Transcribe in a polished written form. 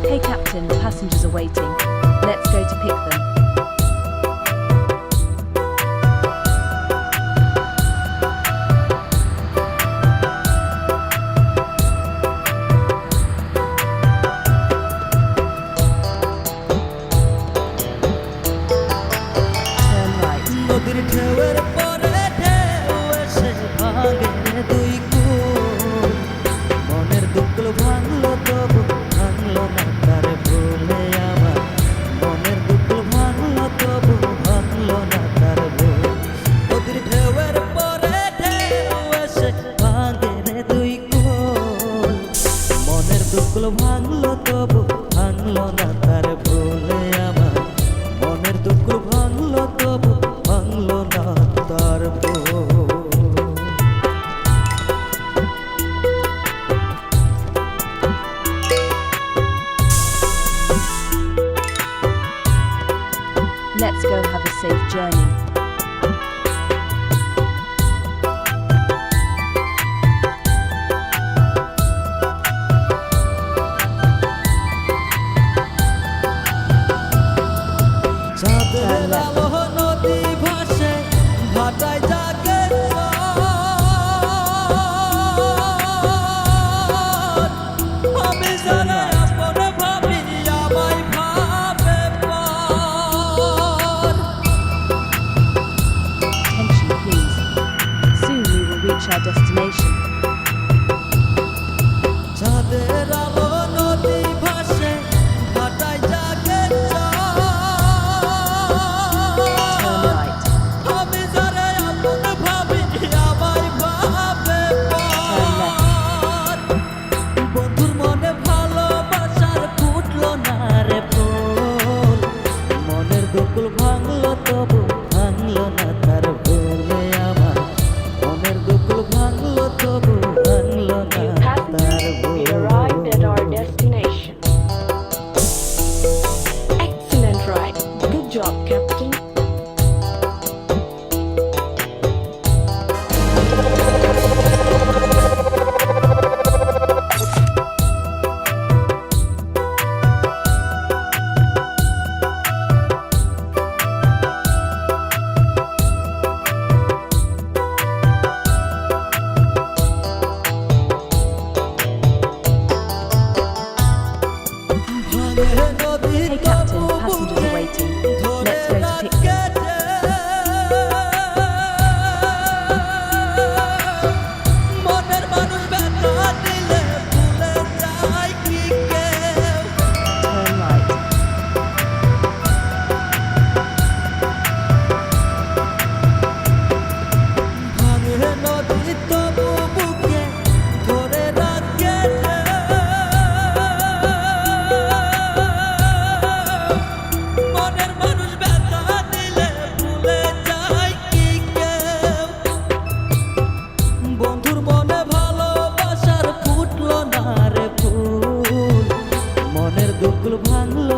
Hey Captain, passengers are waiting. Let's go to pick them. Turn right. নদীর ঢেউয়ের পরে ঢেউ এসে ভাঙে দুই কূল মনের দুকুল ভাঙলো তবু ভাঙলো না তার ভুলে আমার মনের দুকুল ভাঙলো তবু ভাঙলো না তার ভুল নদীর ঢেউয়ের পরে ঢেউ এসে ভাঙে রে দুই কূল মনের দুকুল ভাঙলো তবু ভাঙলো না তার ভুলে আমার মনের দুকুল ভাঙলো তবু ভাঙলো না তার ভুল Let's go have a safe journey. চাঁদের আলো নদী ভাসে ভাটায় জাগে আমি জানে আপন ভাবি আমায় ভাবে পর Attention please. Soon we will reach our destination. চাঁদের আলো নদী ভাসে ভাটায় জাগে Turn right. আমি জানে আপন ভাবি আমায় ভাবে পর বন্ধুর মনে ভালোবাসার ফুটলো না রে ফুল মনের দুকুল ভাঙলো তবু ভাঙলো না তার ভুলে আমার মনের দুকুল ভাঙলো তবু ভাঙলো না তার Passengers, we arrived at our destination. Excellent ride. Good job, Captain. ভাঙে নদীর Hey Captain, তবু passengers বুকে are waiting. ধরে Let's go to pick them. রাখে মনের মানুষ ব্যথা দিলে ভুলে যায় কি কেউ Turn right. ভাঙে নদী তবু বুকে ধরে রাখে মনের মানুষ ব্যথা দিলে ভুলে যায় কি কেউ বন্ধুর মনে ভালোবাসার ফুটলো না রে ফুল মনের দুকুল ভাঙলো